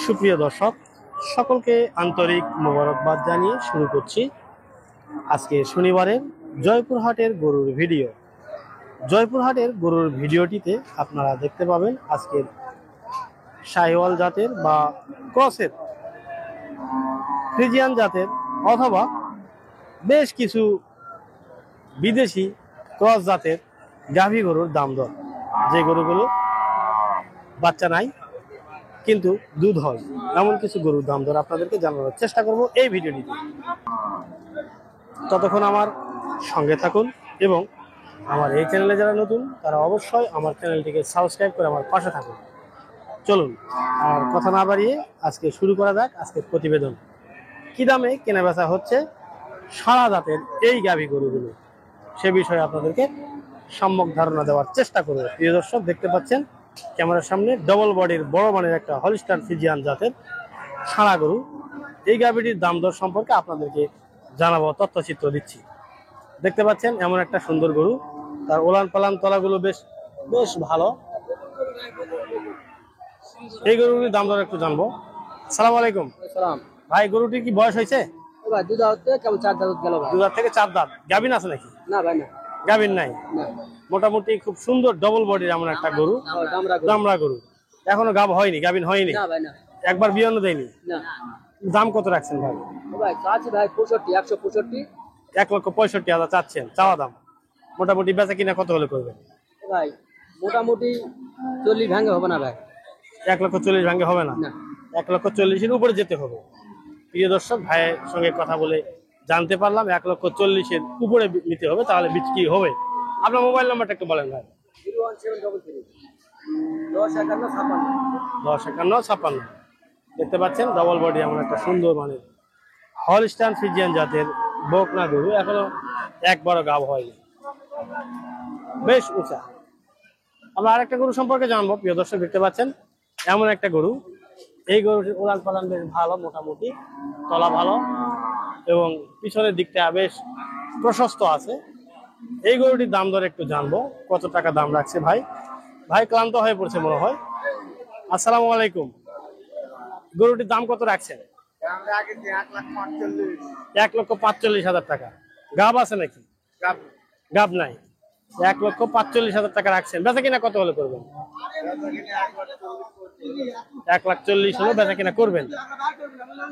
সুপ্রিয় দর্শক, সকলকে আন্তরিক মোবারকবাদ জানিয়ে শুরু করছি আজকে শনিবারের জয়পুরহাটের গরুর ভিডিও। জয়পুরহাটের গরুর ভিডিওটিতে আপনারা দেখতে পাবেন আজকের শাহিওয়াল জাতের বা ক্রসের, ফ্রিজিয়ান জাতের অথবা বেশ কিছু বিদেশি ক্রস জাতের গাভী গরুর দাম দর। যে গরুগুলো বাচ্চা নাই কিন্তু দুধ হয়, এমন কিছু গরুর দাম দর আপনাদেরকে জানানোর চেষ্টা করব এই ভিডিওটিতে। ততক্ষণ আমার সঙ্গে থাকুন এবং আমার এই চ্যানেলে যারা নতুন তারা অবশ্যই আমার চ্যানেলটিকে সাবস্ক্রাইব করে আমার পাশে থাকুন। চলুন আর কথা না বাড়িয়ে আজকে শুরু করা যাক আজকের প্রতিবেদন। কি দামে কেনা বেচা হচ্ছে সারা জাতের এই গাভী গরুগুলো, সে বিষয়ে আপনাদেরকে সম্যক ধারণা দেওয়ার চেষ্টা করব। প্রিয় দর্শক, দেখতে পাচ্ছেন ক্যামেরার সামনে ডবল বডির বড় মানের একটা হলিস্টার ফ্রিজিয়ান জাতের সারা গরু। এই গাভীটির দাম দর সম্পর্কে আপনাদেরকে জানাবো, তথ্যচিত্র দিচ্ছি। দেখতে পাচ্ছেন এমন একটা সুন্দর গরু, তার ওলান পালান তলাগুলো বেশ বেশ ভালো। এই গরুটির দাম দর একটু জানবো। আসসালামু আলাইকুম ভাই, গরুটির কি বয়স হয়েছে? দুধ কেবল 4 দাঁত গেল ভাই। 2 দাঁত থেকে 4 দাঁত। গাভীন আছে নাকি? না ভাই, না গাভীন নাই। না, মোটামুটি খুব সুন্দর ডবল বডির এমন একটা গরু, দামড়া গরু। এখনো গাভ হয়নি, গাভীন হয়নি, না ভাই, না একবার বিয়ানো দেয়নি। না দাম কত রাখছেন ভাই? ভাই চাচ্ছি ভাই 165 1,65,000 চাচ্ছেন চাওয়া দাম। মোটামুটি বেচা কিনা কত হলে করবেন? ভাই। মোটামুটি 40 ভাঙে হবে না ভাই? 1,40,000 ভাঙে হবে না, না 1,40,000-এর উপরে যেতে হবে। প্রিয় দর্শক, ভাইয়ের সঙ্গে কথা বলে জানতে পারলাম 1,40,000-এর উপরে নিতে হবে, তাহলে বিক্রি হবে। আপনার মোবাইল নাম্বারটা একটু বলেন ভাই। 01733 1051 1051 56। দেখতে পাচ্ছেন ডবল বডি এমন একটা সুন্দর মানের হলস্টাইন ফ্রিজিয়ান জাতের বকনা গরু, এখনো একবারও গাভ হয়নি, বেশ উঁচা। আমরা আরেকটা গরু সম্পর্কে জানবো। প্রিয় দর্শক, দেখতে পাচ্ছেন এমন একটা গরু। এই গরুটির উলান পালান বেশ ভালো, মোটামুটি তলা ভালো এবং পিছনের দিকটা বেশ প্রশস্ত আছে। এই গরুটির দাম দর একটু জানবো, কত টাকা দাম রাখছে ভাই। ভাই ক্লান্ত হয়ে পড়ছে মনে হয়। আসসালামু আলাইকুম, গরুটির দাম কত রাখছেন? 1,45,000 টাকা। গাব আছে নাকি? গাব নাই। 1,45,000 টাকা রাখছেন। বেচা কিনা কত হলে করবেন? 1,40,000 হলে বেচা কিনা করবেন।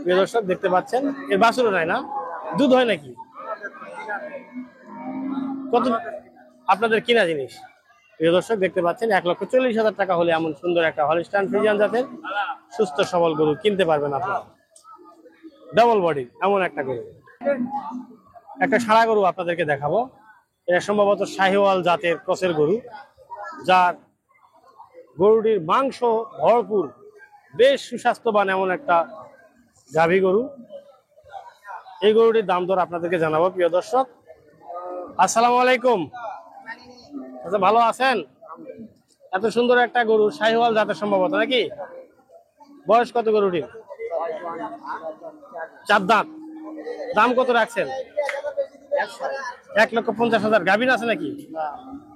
প্রিয় দর্শক, দেখতে পাচ্ছেন এর বাছুরও নাই না, দুধ হয় নাকি? কত আপনাদের কিনা জিনিস? প্রিয় দর্শক, দেখতে পাচ্ছেন 1,40,000 টাকা হলে এমন সুন্দর একটা হলিস্টাইন ফ্রিজিয়ান জাতের সুস্থ সবল গরু কিনতে পারবেন আপনারা। ডাবল বডি এমন একটা গরু। একটা সারা গরু আপনাদেরকে দেখাবো। এটা সম্ভবত শাহিওয়াল জাতের ক্রসের গরু, যার গরুটির মাংস ভরপুর, বেশ সুস্বাস্থ্যবান এমন একটা গাভী গরু। এই গরুটির দাম দর আপনাদেরকে জানাবো। প্রিয় দর্শক, আসসালামু আলাইকুম। আচ্ছা, ভালো আছেন? এত সুন্দর একটা গরু শাহিওয়াল জাতের সম্ভবত নাকি? বয়স কত গরুটির? 4 দাঁত। দাম কত রাখছেন? 1,50,000। গাভীন আছে নাকি?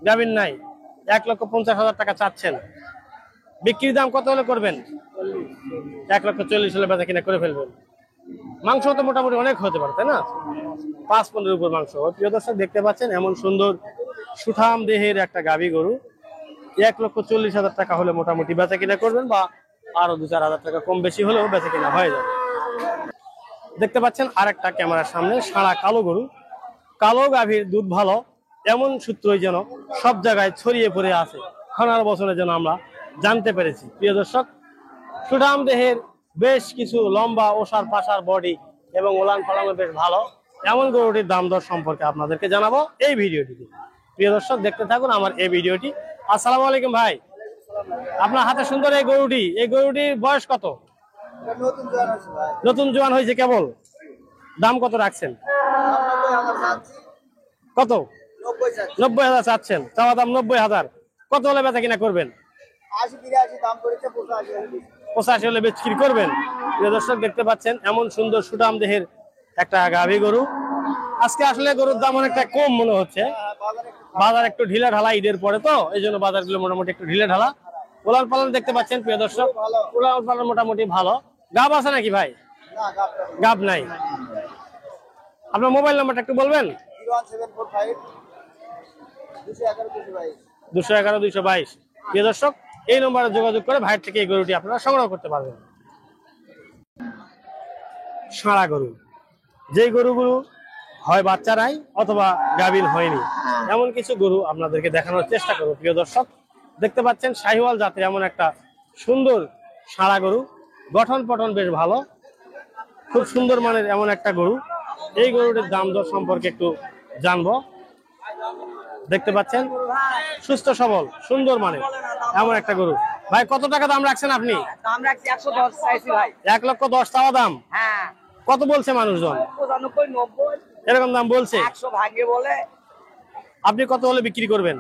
গাভীন নাই। 1,50,000 টাকা চাচ্ছেন। বিক্রির দাম কত হলে করবেন? 1,40,000 হলে বেচা কিনা করে ফেলবেন। মাংস তো মোটামুটি অনেক হতে পারে, তাই না? 5-15 উপর মাংস। প্রিয় দর্শক, দেখতে পাচ্ছেন এমন সুন্দর সুঠাম দেহের একটা গাভী গরু। 1,40,000 টাকা হলে মোটামুটি বেচা কিনা করবেন, বা আরো 2-4 হাজার টাকা কম বেশি হলেও বেচা কিনা হয়ে যাবে। দেখতে পাচ্ছেন আরেকটা ক্যামেরার সামনে সারা কালো গরু। কালো গাভীর দুধ ভালো এমন সূত্রই যেন সব জায়গায় ছড়িয়ে পড়ে আছে, খানার বছরে যেন আমরা জানতে পেরেছি। প্রিয় দর্শক, সুঠাম দেহের বেশ কিছু লম্বা ওষার পাশার বডি এবং ওলান পালানো বেশ ভালো এমন গরুটির দাম দর সম্পর্কে আপনাদেরকে জানাবো এই ভিডিওটিতে। প্রিয় দর্শক, দেখতে থাকুন আমার এই ভিডিওটি। আসসালামু আলাইকুম ভাই, আপনার হাতে সুন্দর এই গরুটির বয়স কত? নতুন জোয়ান হয়েছে কেবল। দাম কত রাখছেন? কত? 90,000 চাচ্ছেন। চাওয়া দাম 90,000। কত হলে বেচা কিনা করবেন? 85 হলে বিক্রি করবেন। প্রিয় দর্শক, দেখতে পাচ্ছেন এমন সুন্দর সুঠাম দেহের একটা গাভী গরু। আজকে আসলে গরুর দাম অনেকটা কম মনে হচ্ছে, বাজার একটু ঢিলা ঢালা, ঈদের পরে তো এই জন্য বাজারগুলো মোটামুটি একটু ঢিলা ঢালা। উলান পালান দেখতে পাচ্ছেন প্রিয় দর্শক, উলান পালান মোটামুটি ভালো। গাব আছে নাকি ভাই? গাব নাই। আপনার মোবাইল নাম্বারটা একটু বলবেন? 211-222। প্রিয় দর্শক, এই নম্বরে যোগাযোগ করে ভাইয়ের থেকে এই গরুটি আপনারা সংগ্রহ করতে পারবেন। ষাঁড়া গরু, যেই গরুগুলো হয় বাচ্চারাই অথবা গাভীন হয়নি, এমন কিছু গরু আপনাদেরকে দেখানোর চেষ্টা করব। প্রিয় দর্শক, দেখতে পাচ্ছেন শাহিওয়াল জাতের এমন একটা সুন্দর ষাঁড়া গরু, গঠন পঠন বেশ ভালো, খুব সুন্দর মানের এমন একটা গরু। এই গরুটির দাম দর সম্পর্কে একটু জানবো। দেখতে পাচ্ছেন সুস্থ সবল সুন্দর মানের এমন একটা গরু। ভাই কত টাকা দাম রাখছেন আপনি? দাম রাখছি 110 চাইছি ভাই। 1,10,000 চাওয়া দাম। হ্যাঁ, কত বলছে মানুষজন? 95 90 এরকম দাম বলছে। 100 ভাঙে বলে আপনি কত হলে বিক্রি করবেন?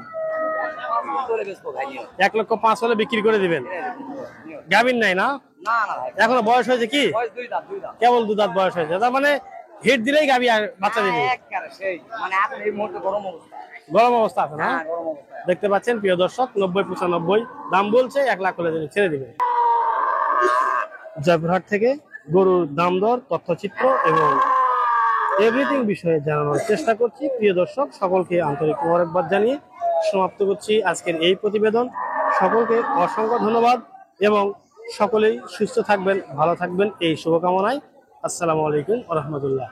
করে বেচবো ভাই। 1,05,000 হলে বিক্রি করে দিবেন। গাভীর নাই না? না না ভাই, এখনো বয়স হয়েছে কি? বয়স 2 দাঁত 2 দাঁত। কেবল 2 দাঁত বয়স হয়েছে, তার মানে হিট দিলেই গাভী আর বাচ্চা দিবে। একবারে সেই মানে এখন এই মুহূর্তে গরম অবস্থা। গরম অবস্থা আছে না? হ্যাঁ, গরম অবস্থা। দেখতে পাচ্ছেন প্রিয় দর্শক, 90-95 দাম বলছে, 1 লাখ হলে তিনি ছেড়ে দিবেন। জয়পুরহাট থেকে গরুর দাম দর, তথ্যচিত্র এবং এভরিথিং বিষয়ে জানানোর চেষ্টা করছি। প্রিয় দর্শক, সকলকে আন্তরিক মোবারকবাদ জানিয়ে সমাপ্ত করছি আজকের এই প্রতিবেদন। সকলকে অসংখ্য ধন্যবাদ এবং সকলেই সুস্থ থাকবেন, ভালো থাকবেন এই শুভকামনায়। আসসালামু আলাইকুম ওয়া রাহমাতুল্লাহ।